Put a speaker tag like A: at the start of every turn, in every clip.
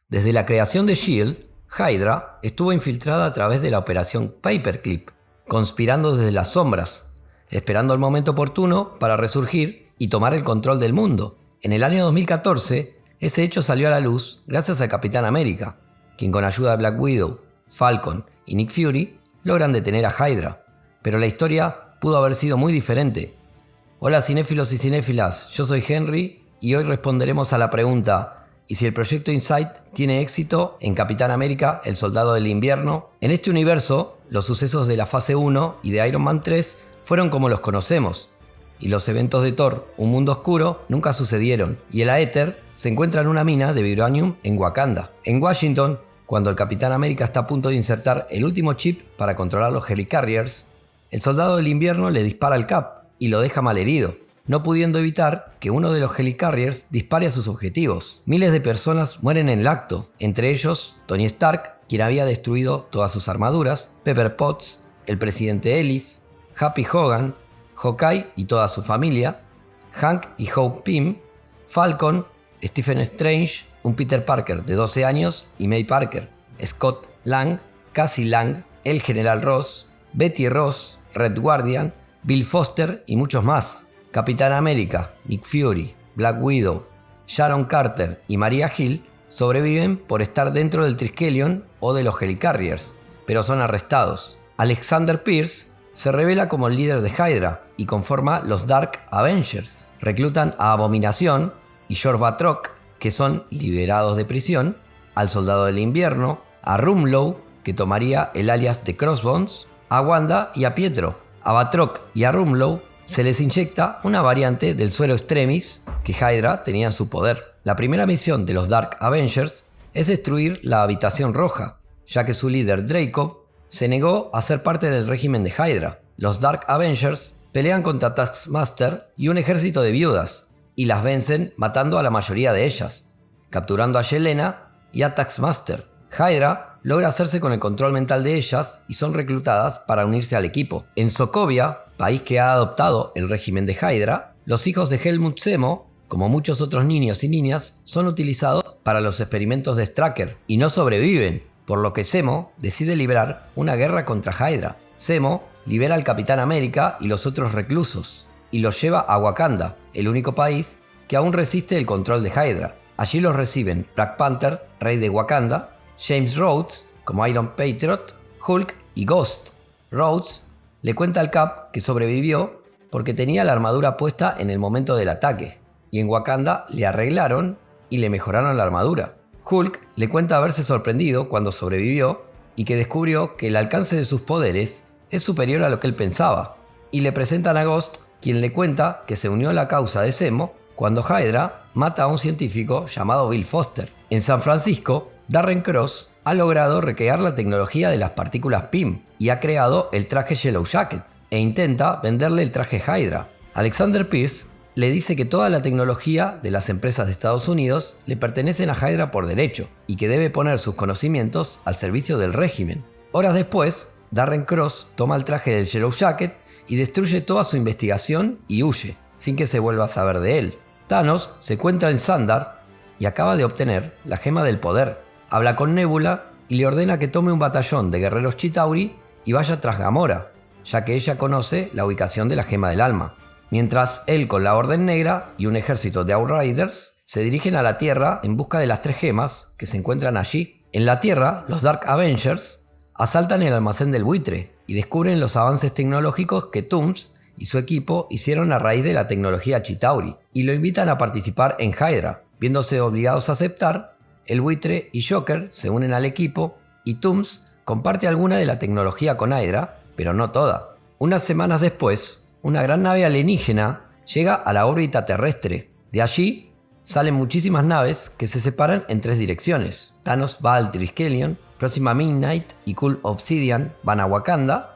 A: Desde la creación de S.H.I.E.L.D., Hydra estuvo infiltrada a través de la operación Paperclip, conspirando desde las sombras, esperando el momento oportuno para resurgir y tomar el control del mundo. En el año 2014, ese hecho salió a la luz gracias al Capitán América, quien con ayuda de Black Widow, Falcon y Nick Fury logran detener a Hydra. Pero la historia pudo haber sido muy diferente. Hola cinéfilos y cinéfilas, yo soy Henry y hoy responderemos a la pregunta: ¿y si el proyecto Insight tiene éxito en Capitán América, el Soldado del Invierno? En este universo, los sucesos de la fase 1 y de Iron Man 3 fueron como los conocemos, y los eventos de Thor, Un Mundo Oscuro, nunca sucedieron, y el Aether se encuentra en una mina de vibranium en Wakanda. En Washington, cuando el Capitán América está a punto de insertar el último chip para controlar los Helicarriers, el Soldado del Invierno le dispara al Cap y lo deja malherido, no pudiendo evitar que uno de los Helicarriers dispare a sus objetivos. Miles de personas mueren en el acto, entre ellos Tony Stark, quien había destruido todas sus armaduras, Pepper Potts, el presidente Ellis, Happy Hogan, Hawkeye y toda su familia, Hank y Hope Pym, Falcon, Stephen Strange, un Peter Parker de 12 años y May Parker, Scott Lang, Cassie Lang, el General Ross, Betty Ross, Red Guardian, Bill Foster y muchos más. Capitán América, Nick Fury, Black Widow, Sharon Carter y Maria Hill sobreviven por estar dentro del Triskelion o de los Helicarriers, pero son arrestados. Alexander Pierce se revela como el líder de Hydra y conforma los Dark Avengers. Reclutan a Abominación y Shor Batroc, que son liberados de prisión, al Soldado del Invierno, a Rumlow, que tomaría el alias de Crossbones, a Wanda y a Pietro. A Batroc y a Rumlow se les inyecta una variante del suero extremis que Hydra tenía en su poder. La primera misión de los Dark Avengers es destruir la Habitación Roja, ya que su líder Dreykov se negó a ser parte del régimen de Hydra. Los Dark Avengers pelean contra Taskmaster y un ejército de viudas, y las vencen matando a la mayoría de ellas, capturando a Yelena y a Taskmaster. Hydra logra hacerse con el control mental de ellas y son reclutadas para unirse al equipo. En Sokovia, país que ha adoptado el régimen de Hydra, los hijos de Helmut Zemo, como muchos otros niños y niñas, son utilizados para los experimentos de Straker y no sobreviven, por lo que Zemo decide librar una guerra contra Hydra. Zemo libera al Capitán América y los otros reclusos y los lleva a Wakanda, el único país que aún resiste el control de Hydra. Allí los reciben Black Panther, rey de Wakanda, James Rhodes como Iron Patriot, Hulk y Ghost. Rhodes le cuenta al Cap que sobrevivió porque tenía la armadura puesta en el momento del ataque, y en Wakanda le arreglaron y le mejoraron la armadura. Hulk le cuenta haberse sorprendido cuando sobrevivió y que descubrió que el alcance de sus poderes es superior a lo que él pensaba, y le presentan a Ghost, quien le cuenta que se unió a la causa de Zemo cuando Hydra mata a un científico llamado Bill Foster. En San Francisco, Darren Cross ha logrado recrear la tecnología de las partículas PIM y ha creado el traje Yellow Jacket e intenta venderle el traje Hydra. Alexander Pierce le dice que toda la tecnología de las empresas de Estados Unidos le pertenecen a Hydra por derecho y que debe poner sus conocimientos al servicio del régimen. Horas después, Darren Cross toma el traje del Yellow Jacket y destruye toda su investigación y huye, sin que se vuelva a saber de él. Thanos se encuentra en Sandar y acaba de obtener la Gema del Poder. Habla con Nebula y le ordena que tome un batallón de guerreros Chitauri y vaya tras Gamora, ya que ella conoce la ubicación de la Gema del Alma. Mientras él con la Orden Negra y un ejército de Outriders se dirigen a la Tierra en busca de las 3 gemas que se encuentran allí. En la Tierra, los Dark Avengers asaltan el almacén del buitre y descubren los avances tecnológicos que Toomes y su equipo hicieron a raíz de la tecnología Chitauri y lo invitan a participar en Hydra. Viéndose obligados a aceptar, el buitre y Joker se unen al equipo y Toomes comparte alguna de la tecnología con Hydra, pero no toda. Unas semanas después, una gran nave alienígena llega a la órbita terrestre. De allí salen muchísimas naves que se separan en 3 direcciones. Thanos va al Triskelion, Próxima Midnight y Cool Obsidian van a Wakanda,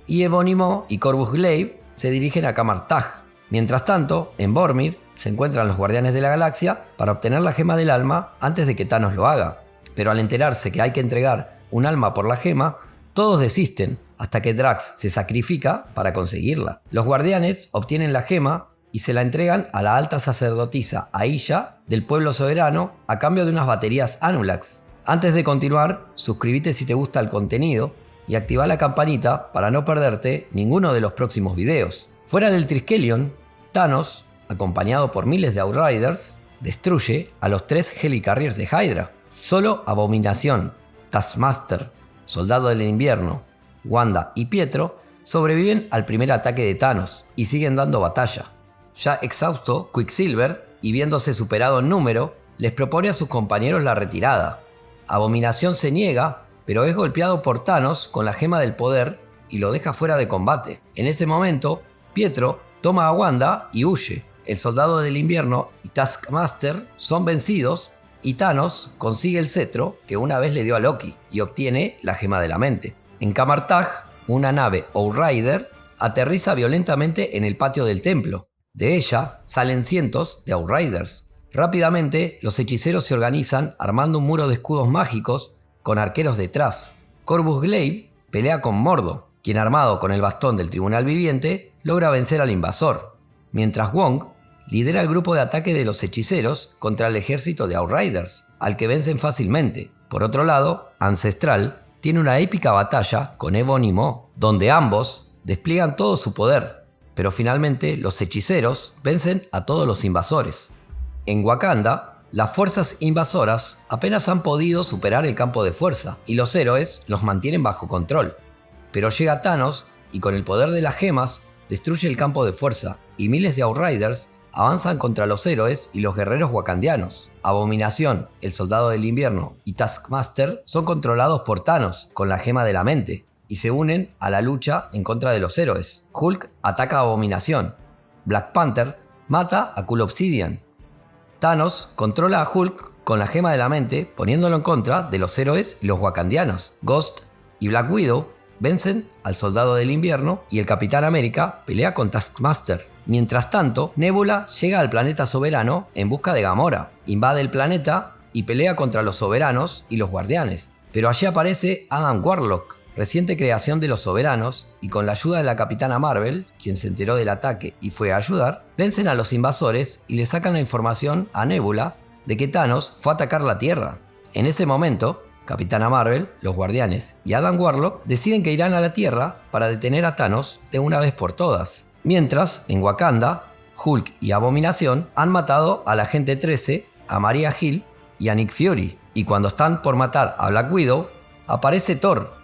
A: y Ebonimo y Corvus Glaive se dirigen a Kamartaj. Mientras tanto, en Vormir se encuentran los Guardianes de la Galaxia para obtener la Gema del Alma antes de que Thanos lo haga. Pero al enterarse que hay que entregar un alma por la gema, todos desisten, hasta que Drax se sacrifica para conseguirla. Los Guardianes obtienen la gema y se la entregan a la alta sacerdotisa Aisha del pueblo soberano a cambio de unas baterías Anulax. Antes de continuar, suscríbete si te gusta el contenido y activa la campanita para no perderte ninguno de los próximos videos. Fuera del Triskelion, Thanos, acompañado por miles de Outriders, destruye a los 3 Helicarriers de Hydra. Solo Abominación, Taskmaster, Soldado del Invierno, Wanda y Pietro sobreviven al primer ataque de Thanos y siguen dando batalla. Ya exhausto, Quicksilver, y viéndose superado en número, les propone a sus compañeros la retirada. Abominación se niega, pero es golpeado por Thanos con la gema del poder y lo deja fuera de combate. En ese momento, Pietro toma a Wanda y huye. El Soldado del Invierno y Taskmaster son vencidos y Thanos consigue el cetro que una vez le dio a Loki y obtiene la gema de la mente. En Camartag, una nave Outrider aterriza violentamente en el patio del templo. De ella salen cientos de Outriders. Rápidamente, los hechiceros se organizan armando un muro de escudos mágicos con arqueros detrás. Corvus Glaive pelea con Mordo, quien armado con el bastón del Tribunal Viviente logra vencer al invasor, mientras Wong lidera el grupo de ataque de los hechiceros contra el ejército de Outriders, al que vencen fácilmente. Por otro lado, Ancestral tiene una épica batalla con Ebonimo, donde ambos despliegan todo su poder, pero finalmente los hechiceros vencen a todos los invasores. En Wakanda, las fuerzas invasoras apenas han podido superar el campo de fuerza y los héroes los mantienen bajo control. Pero llega Thanos y con el poder de las gemas destruye el campo de fuerza y miles de Outriders avanzan contra los héroes y los guerreros wakandianos. Abominación, el Soldado del Invierno y Taskmaster son controlados por Thanos con la gema de la mente y se unen a la lucha en contra de los héroes. Hulk ataca a Abominación. Black Panther mata a Cool Obsidian. Thanos controla a Hulk con la gema de la mente, poniéndolo en contra de los héroes y los wakandianos. Ghost y Black Widow vencen al Soldado del Invierno y el Capitán América pelea con Taskmaster. Mientras tanto, Nebula llega al planeta soberano en busca de Gamora, invade el planeta y pelea contra los soberanos y los guardianes. Pero allí aparece Adam Warlock, reciente creación de los soberanos, y con la ayuda de la Capitana Marvel, quien se enteró del ataque y fue a ayudar, vencen a los invasores y le sacan la información a Nebula de que Thanos fue a atacar la Tierra. En ese momento, Capitana Marvel, los guardianes y Adam Warlock deciden que irán a la Tierra para detener a Thanos de una vez por todas. Mientras, en Wakanda, Hulk y Abominación han matado a la Agente 13, a Maria Hill y a Nick Fury, y cuando están por matar a Black Widow, aparece Thor,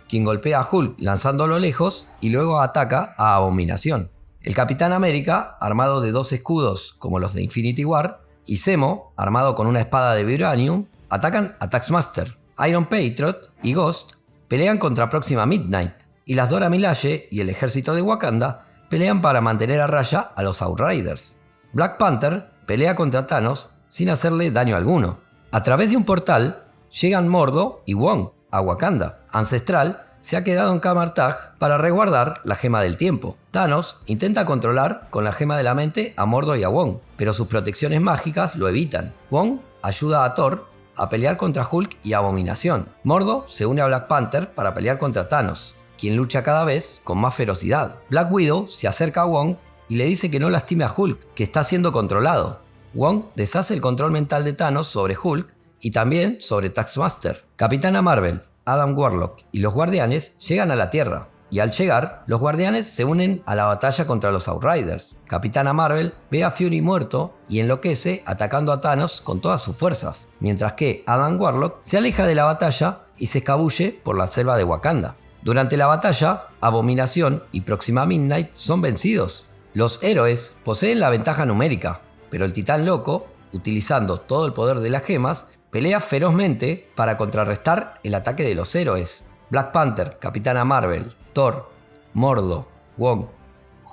A: quien golpea a Hulk lanzándolo lejos y luego ataca a Abominación. El Capitán América, armado de 2 escudos como los de Infinity War, y Zemo, armado con una espada de Vibranium, atacan a Taskmaster. Iron Patriot y Ghost pelean contra Proxima Midnight, y las Dora Milaje y el ejército de Wakanda pelean para mantener a raya a los Outriders. Black Panther pelea contra Thanos sin hacerle daño alguno. A través de un portal llegan Mordo y Wong a Wakanda. Ancestral se ha quedado en Camartag para resguardar la gema del tiempo. Thanos intenta controlar con la gema de la mente a Mordo y a Wong, pero sus protecciones mágicas lo evitan. Wong ayuda a Thor a pelear contra Hulk y Abominación. Mordo se une a Black Panther para pelear contra Thanos, quien lucha cada vez con más ferocidad. Black Widow se acerca a Wong y le dice que no lastime a Hulk, que está siendo controlado. Wong deshace el control mental de Thanos sobre Hulk y también sobre Taskmaster. Capitana Marvel, Adam Warlock y los Guardianes llegan a la Tierra, y al llegar, los Guardianes se unen a la batalla contra los Outriders. Capitana Marvel ve a Fury muerto y enloquece atacando a Thanos con todas sus fuerzas, mientras que Adam Warlock se aleja de la batalla y se escabulle por la selva de Wakanda. Durante la batalla, Abominación y Proxima Midnight son vencidos. Los héroes poseen la ventaja numérica, pero el Titán Loco, utilizando todo el poder de las gemas, pelea ferozmente para contrarrestar el ataque de los héroes. Black Panther, Capitana Marvel, Thor, Mordo, Wong,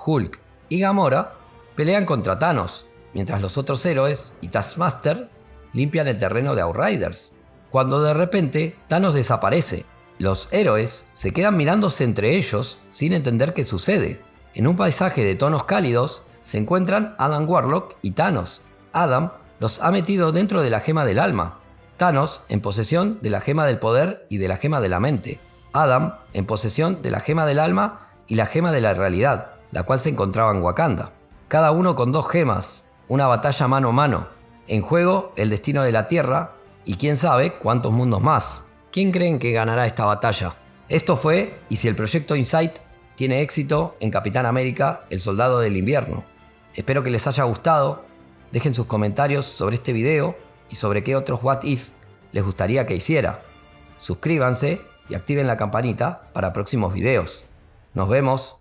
A: Hulk y Gamora pelean contra Thanos, mientras los otros héroes y Taskmaster limpian el terreno de Outriders. Cuando de repente Thanos desaparece, los héroes se quedan mirándose entre ellos sin entender qué sucede. En un paisaje de tonos cálidos se encuentran Adam Warlock y Thanos. Adam los ha metido dentro de la gema del alma. Thanos en posesión de la gema del poder y de la gema de la mente. Adam en posesión de la gema del alma y la gema de la realidad, la cual se encontraba en Wakanda. cada uno con 2 gemas, una batalla mano a mano. En juego, el destino de la Tierra y quién sabe cuántos mundos más. ¿Quién creen que ganará esta batalla? Esto fue Y si el proyecto Insight tiene éxito en Capitán América, el Soldado del Invierno. Espero que les haya gustado. Dejen sus comentarios sobre este video y sobre qué otros What If les gustaría que hiciera. Suscríbanse y activen la campanita para próximos videos. Nos vemos.